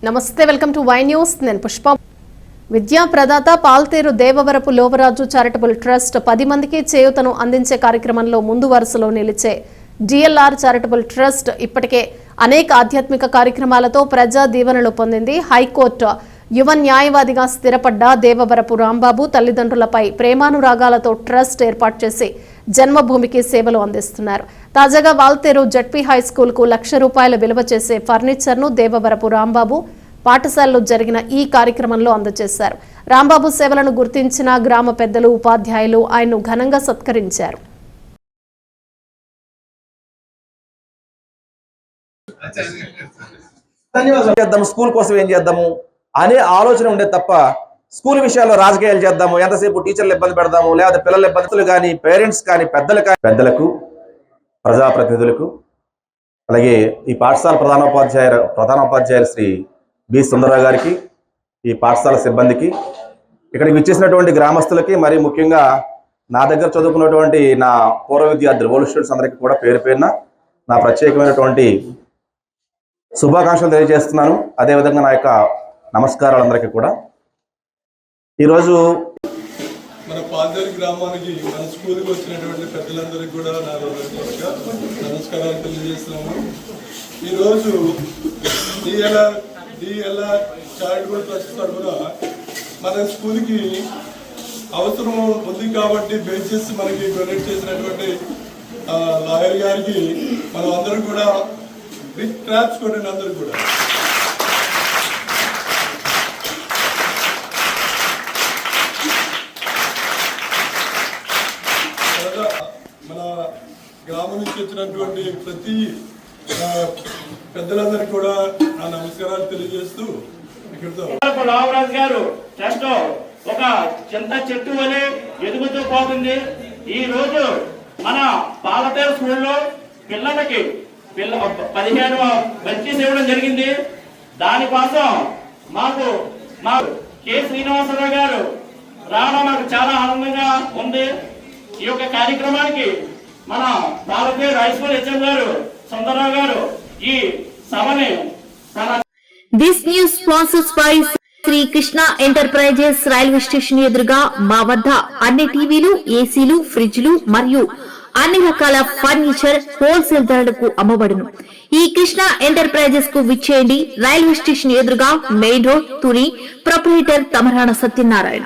నమస్తే, welcome to Y news. నేను పుష్ప. విద్యా ప్రదాత పాల్తేరు దేవవరపు లోవరాజు చారిటబుల్ ట్రస్ట్ 10 మందికి చేయూతను అందించే కార్యక్రమంలో ముందు వరుసలో నిలిచే డిఎల్ఆర్ చారిటబుల్ ట్రస్ట్ ఇప్పటికే అనేక ఆధ్యాత్మిక కార్యక్రమాలతో ప్రజా దీవెనలు పొందింది. హైకోర్టు యువ న్యాయవాదిగా స్థిరపడ్డ దేవవరపు రాంబాబు తల్లిదండ్రులపై ప్రేమానురాగాలతో ట్రస్ట్ ఏర్పాటు చేసి జన్మభూమికి సేవలు అందిస్తున్నారు. తాజాగా వాల్తేరు జడ్పీ హై స్కూల్ కు ₹1,00,000 విలువ చేసే ఫర్నిచర్ ను దేవవరపు రాంబాబు పాఠశాలలో జరిగిన ఈ కార్యక్రమంలో అందజేశారు. రాంబాబు సేవలను గుర్తించిన గ్రామ పెద్దలు, ఉపాధ్యాయులు ఆయన్ను ఘనంగా సత్కరించారు. స్కూల్ కోసం ఏం చేద్దాము అనే ఆలోచన ఉండే తప్ప స్కూల్ విషయాల్లో రాజకీయాలు చేద్దాము, ఎంతసేపు టీచర్లు ఇబ్బంది పెడదాము, లేదా పిల్లల ఇబ్బందులు కానీ, పేరెంట్స్ కానీ, పెద్దలకు, ప్రజాప్రతినిధులకు, అలాగే ఈ పాఠశాల ప్రధానోపాధ్యాయులు శ్రీ బి సుందరరావు గారికి, ఈ పాఠశాల సిబ్బందికి, ఇక్కడికి విచ్చేసినటువంటి గ్రామస్తులకి, మరి ముఖ్యంగా నా దగ్గర చదువుకున్నటువంటి నా పూర్వ విద్యార్థులు, ఓల్డ్ స్టూడెంట్స్ అందరికీ కూడా పేరు పేరున నా ప్రత్యేకమైనటువంటి శుభాకాంక్షలు తెలియజేస్తున్నాను. అదేవిధంగా నా యొక్క నమస్కారాలు అందరికీ కూడా. ఈరోజు మన పాల్దేరు గ్రామానికి, మన స్కూల్కి వచ్చినటువంటి పెద్దలందరికీ కూడా నా నమస్కారాలు తెలియజేస్తున్నాము. ఈరోజు డిఎల్ఆర్ చారిటబుల్ ట్రస్ట్ తరఫున మన స్కూల్కి అవసరం ఉంది కాబట్టి బెంచెస్ మనకి డొనేట్ చేసినటువంటి లాయర్ గారికి మనం అందరం కూడా బిగ్ ట్రాప్స్ కొట్టిన అందరూ కూడా మన గ్రామం నుంచి వచ్చినటువంటి ప్రతి పెద్దలందరికీ కూడా నా నమస్కారాలు తెలియజేస్తూ రామరాజు గారు ట్రస్ట్ ఒక చింత చెట్టు వలె ఎదుగుతూ పోతుంది. ఈ రోజు మన పాలతేరు స్కూల్లో పిల్లలకి 15 బెంచీస్ ఇవ్వడం జరిగింది. దానికోసం మాకు కె శ్రీనివాసరావు గారు రావడం మాకు చాలా ఆనందంగా ఉంది. ఈ యొక్క కార్యక్రమానికి మన పాలతేరు హై స్కూల్ హెచ్ఎం గారు సుందరరావు గారు ఈ సభని this news sponsors by Sri Krishna enterprises. Railway station ఎదురుగా మా వద్ద అన్ని టీవీలు, ఏసీలు, ఫ్రిడ్జ్లు మరియు అన్ని రకాల ఫర్నిచర్ హోల్సేల్ ధరలకు అమ్మబడును. ఈ కృష్ణ ఎంటర్ప్రైజెస్ కు విచ్చేయండి. రైల్వే స్టేషన్ ఎదురుగా, main road, Tuni. Proprietor Tamarana Satyanarayana.